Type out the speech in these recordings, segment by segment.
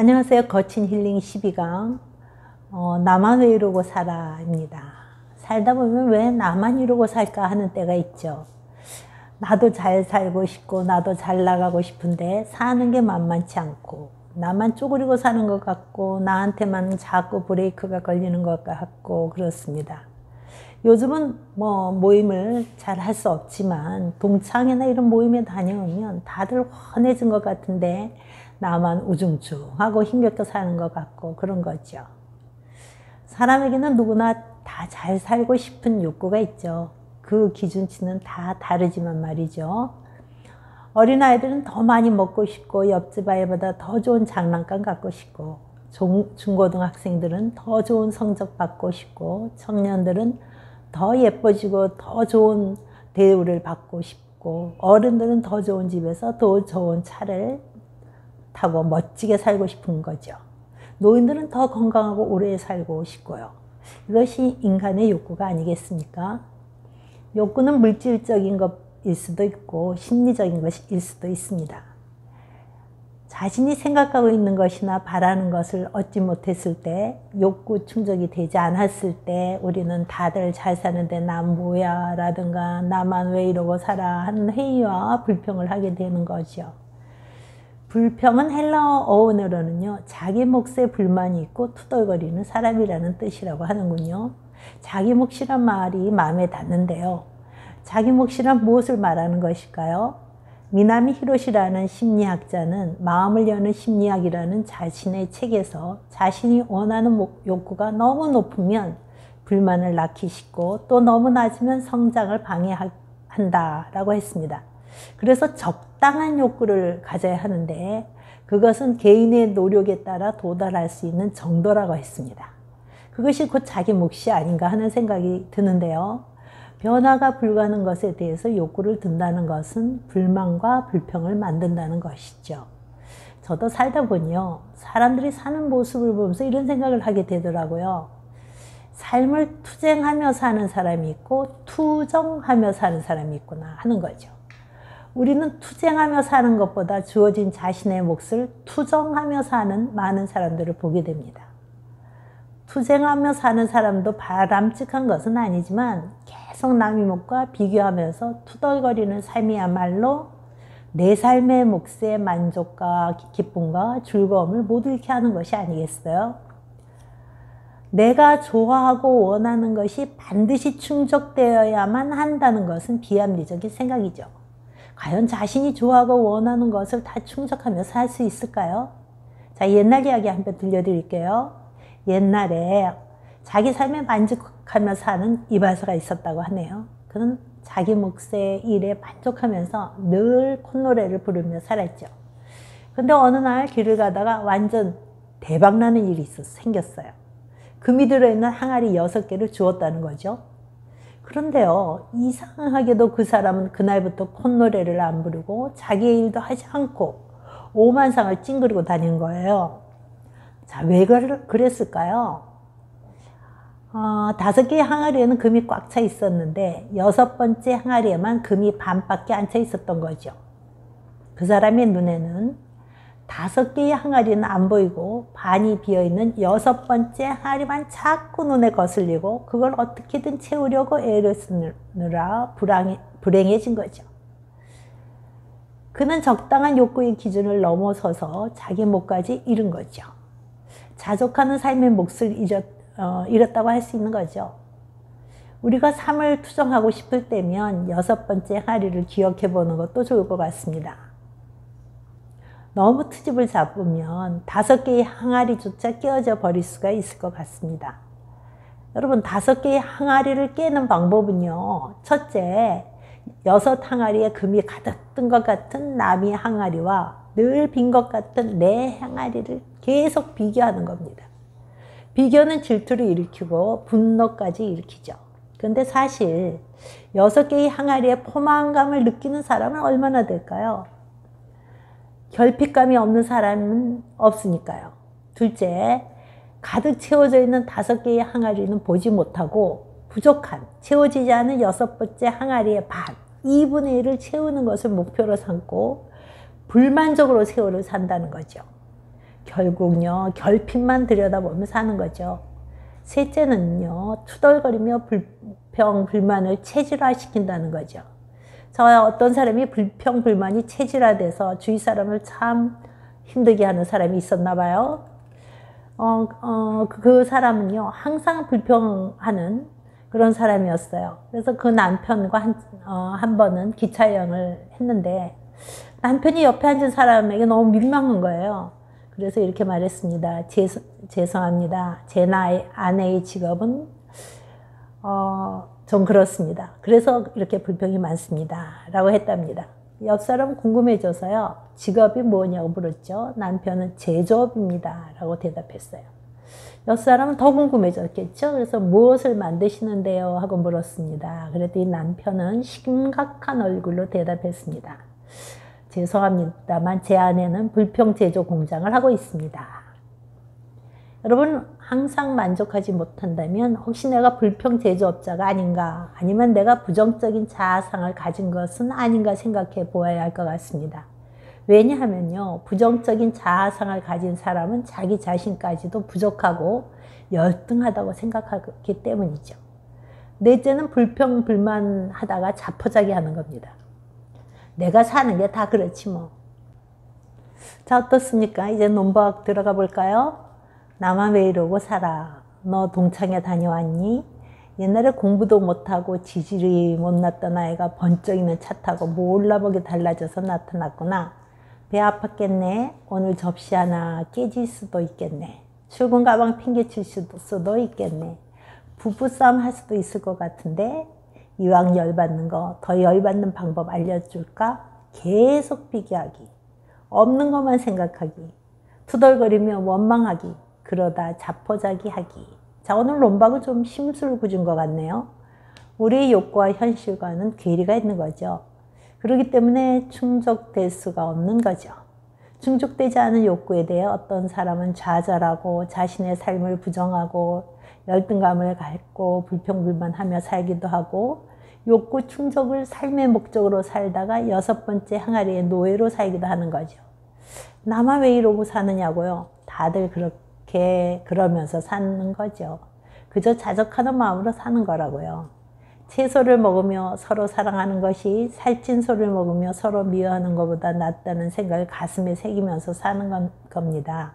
안녕하세요. 거친 힐링 12강 나만 왜 이러고 살아입니다. 살다 보면 왜 나만 이러고 살까 하는 때가 있죠. 나도 잘 살고 싶고 나도 잘 나가고 싶은데 사는 게 만만치 않고 나만 쪼그리고 사는 것 같고 나한테만 자꾸 브레이크가 걸리는 것 같고 그렇습니다. 요즘은 뭐 모임을 잘 할 수 없지만 동창회나 이런 모임에 다녀오면 다들 훤해진 것 같은데 나만 우중충하고 힘겹게 사는 것 같고 그런 거죠. 사람에게는 누구나 다 잘 살고 싶은 욕구가 있죠. 그 기준치는 다 다르지만 말이죠. 어린아이들은 더 많이 먹고 싶고 옆집 아이보다 더 좋은 장난감 갖고 싶고 중고등학생들은 더 좋은 성적 받고 싶고 청년들은 더 예뻐지고 더 좋은 대우를 받고 싶고 어른들은 더 좋은 집에서 더 좋은 차를 타고 멋지게 살고 싶은 거죠. 노인들은 더 건강하고 오래 살고 싶고요. 이것이 인간의 욕구가 아니겠습니까? 욕구는 물질적인 것일 수도 있고 심리적인 것일 수도 있습니다. 자신이 생각하고 있는 것이나 바라는 것을 얻지 못했을 때, 욕구 충족이 되지 않았을 때 우리는 다들 잘 사는데 난 뭐야 라든가 나만 왜 이러고 살아 하는 회의와 불평을 하게 되는 거죠. 불평은 헬라어 어원으로는요, 자기 몫에 불만이 있고 투덜거리는 사람이라는 뜻이라고 하는군요. 자기 몫이란 말이 마음에 닿는데요. 자기 몫이란 무엇을 말하는 것일까요? 미나미 히로시라는 심리학자는 마음을 여는 심리학이라는 자신의 책에서 자신이 원하는 욕구가 너무 높으면 불만을 낳기 쉽고 또 너무 낮으면 성장을 방해한다라고 했습니다. 그래서 적당한 욕구를 가져야 하는데 그것은 개인의 노력에 따라 도달할 수 있는 정도라고 했습니다. 그것이 곧 자기 몫이 아닌가 하는 생각이 드는데요. 변화가 불가능한 것에 대해서 욕구를 둔다는 것은 불만과 불평을 만든다는 것이죠. 저도 살다 보니요, 사람들이 사는 모습을 보면서 이런 생각을 하게 되더라고요. 삶을 투쟁하며 사는 사람이 있고 투정하며 사는 사람이 있구나 하는 거죠. 우리는 투쟁하며 사는 것보다 주어진 자신의 몫을 투정하며 사는 많은 사람들을 보게 됩니다. 투쟁하며 사는 사람도 바람직한 것은 아니지만 계속 남의 몫과 비교하면서 투덜거리는 삶이야말로 내 삶의 몫의 만족과 기쁨과 즐거움을 못 잃게 하는 것이 아니겠어요? 내가 좋아하고 원하는 것이 반드시 충족되어야만 한다는 것은 비합리적인 생각이죠. 과연 자신이 좋아하고 원하는 것을 다 충족하며 살 수 있을까요? 자, 옛날 이야기 한번 들려드릴게요. 옛날에 자기 삶에 만족하며 사는 이발사가 있었다고 하네요. 그는 자기 몫의 일에 만족하면서 늘 콧노래를 부르며 살았죠. 근데 어느 날 길을 가다가 완전 대박나는 일이 생겼어요. 금이 들어있는 항아리 6개를 주었다는 거죠. 그런데요, 이상하게도 그 사람은 그날부터 콧노래를 안 부르고 자기의 일도 하지 않고 오만상을 찡그리고 다닌 거예요. 자, 왜 그랬을까요? 5개의 항아리에는 금이 꽉 차 있었는데 6번째 항아리에만 금이 반밖에 안 차 있었던 거죠. 그 사람의 눈에는 5개의 항아리는 안 보이고 반이 비어있는 6번째 항아리만 자꾸 눈에 거슬리고 그걸 어떻게든 채우려고 애를 쓰느라 불행해진 거죠. 그는 적당한 욕구의 기준을 넘어서서 자기 몫까지 잃은 거죠. 자족하는 삶의 몫을 잃었다고 할 수 있는 거죠. 우리가 삶을 투정하고 싶을 때면 6번째 항아리를 기억해 보는 것도 좋을 것 같습니다. 너무 트집을 잡으면 5개의 항아리조차 깨어져 버릴 수가 있을 것 같습니다. 여러분, 5개의 항아리를 깨는 방법은요, 첫째, 6항아리에 금이 가득 든 것 같은 남의 항아리와 늘 빈 것 같은 내 항아리를 계속 비교하는 겁니다. 비교는 질투를 일으키고 분노까지 일으키죠. 그런데 사실 6개의 항아리에 포만감을 느끼는 사람은 얼마나 될까요? 결핍감이 없는 사람은 없으니까요. 둘째, 가득 채워져 있는 5개의 항아리는 보지 못하고 부족한, 채워지지 않은 6번째 항아리의 반, 2분의 1을 채우는 것을 목표로 삼고 불만족으로 세월을 산다는 거죠. 결국요 결핍만 들여다보며 사는 거죠. 셋째는요 투덜거리며 불평 불만을 체질화시킨다는 거죠. 저 어떤 사람이 불평 불만이 체질화돼서 주위 사람을 참 힘들게 하는 사람이 있었나 봐요. 그 사람은요 항상 불평하는 그런 사람이었어요. 그래서 그 남편과 한 번은 기차 여행을 했는데 남편이 옆에 앉은 사람에게 너무 민망한 거예요. 그래서 이렇게 말했습니다. 죄송합니다. 제 아내의 직업은 좀 그렇습니다. 그래서 이렇게 불평이 많습니다. 라고 했답니다. 옆 사람은 궁금해져서요. 직업이 뭐냐고 물었죠. 남편은 제조업입니다. 라고 대답했어요. 옆 사람은 더 궁금해졌겠죠. 그래서 무엇을 만드시는데요? 하고 물었습니다. 그랬더니 남편은 심각한 얼굴로 대답했습니다. 죄송합니다만 제 아내는 불평 제조 공장을 하고 있습니다. 여러분 항상 만족하지 못한다면 혹시 내가 불평 제조업자가 아닌가 아니면 내가 부정적인 자아상을 가진 것은 아닌가 생각해 보아야 할 것 같습니다. 왜냐하면요 부정적인 자아상을 가진 사람은 자기 자신까지도 부족하고 열등하다고 생각하기 때문이죠. 넷째는 불평 불만하다가 자포자기 하는 겁니다. 내가 사는 게 다 그렇지 뭐. 자 어떻습니까? 이제 논박 들어가 볼까요? 나만 왜 이러고 살아? 너 동창회 다녀왔니? 옛날에 공부도 못하고 지질이 못났던 아이가 번쩍 있는 차 타고 몰라보게 달라져서 나타났구나. 배 아팠겠네. 오늘 접시 하나 깨질 수도 있겠네. 출근 가방 핑계칠 수도 있겠네. 부부싸움 할 수도 있을 것 같은데 이왕 열받는 거 더 열받는 방법 알려줄까? 계속 비교하기. 없는 것만 생각하기. 투덜거리며 원망하기. 그러다 자포자기 하기. 자 오늘 논박은 좀 심술궂은 것 같네요. 우리의 욕구와 현실과는 괴리가 있는 거죠. 그렇기 때문에 충족될 수가 없는 거죠. 충족되지 않은 욕구에 대해 어떤 사람은 좌절하고 자신의 삶을 부정하고 열등감을 갖고 불평불만하며 살기도 하고 욕구 충족을 삶의 목적으로 살다가 여섯 번째 항아리의 노예로 살기도 하는 거죠. 나만 왜 이러고 사느냐고요. 다들 그렇게 그러면서 사는 거죠. 그저 자족하는 마음으로 사는 거라고요. 채소를 먹으며 서로 사랑하는 것이 살찐 소를 먹으며 서로 미워하는 것보다 낫다는 생각을 가슴에 새기면서 사는 겁니다.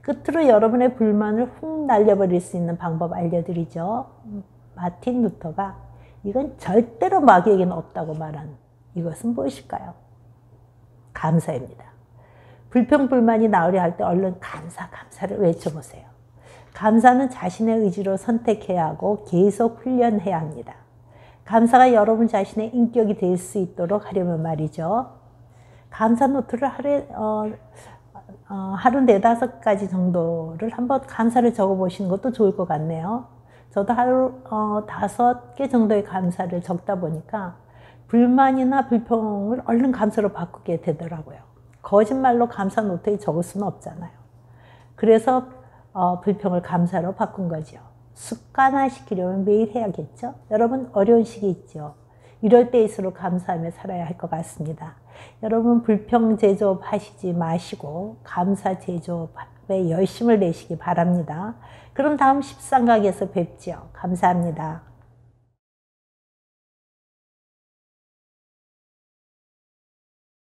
끝으로 여러분의 불만을 훅 날려버릴 수 있는 방법 알려드리죠. 마틴 루터가 이건 절대로 마귀에게는 없다고 말한 이것은 무엇일까요? 감사입니다. 불평불만이 나오려 할 때 얼른 감사를 외쳐보세요. 감사는 자신의 의지로 선택해야 하고 계속 훈련해야 합니다. 감사가 여러분 자신의 인격이 될 수 있도록 하려면 말이죠. 감사 노트를 하루 4-5가지 정도를 한번 감사를 적어보시는 것도 좋을 것 같네요. 저도 하루 5개 정도의 감사를 적다 보니까 불만이나 불평을 얼른 감사로 바꾸게 되더라고요. 거짓말로 감사 노트에 적을 수는 없잖아요. 그래서 불평을 감사로 바꾼 거죠. 습관화시키려면 매일 해야겠죠. 여러분 어려운 시기 있죠. 이럴 때일수록 감사하며 살아야 할 것 같습니다. 여러분 불평 제조업 하시지 마시고 감사 제조업에 열심을 내시기 바랍니다. 그럼 다음 13강에서 뵙죠. 감사합니다.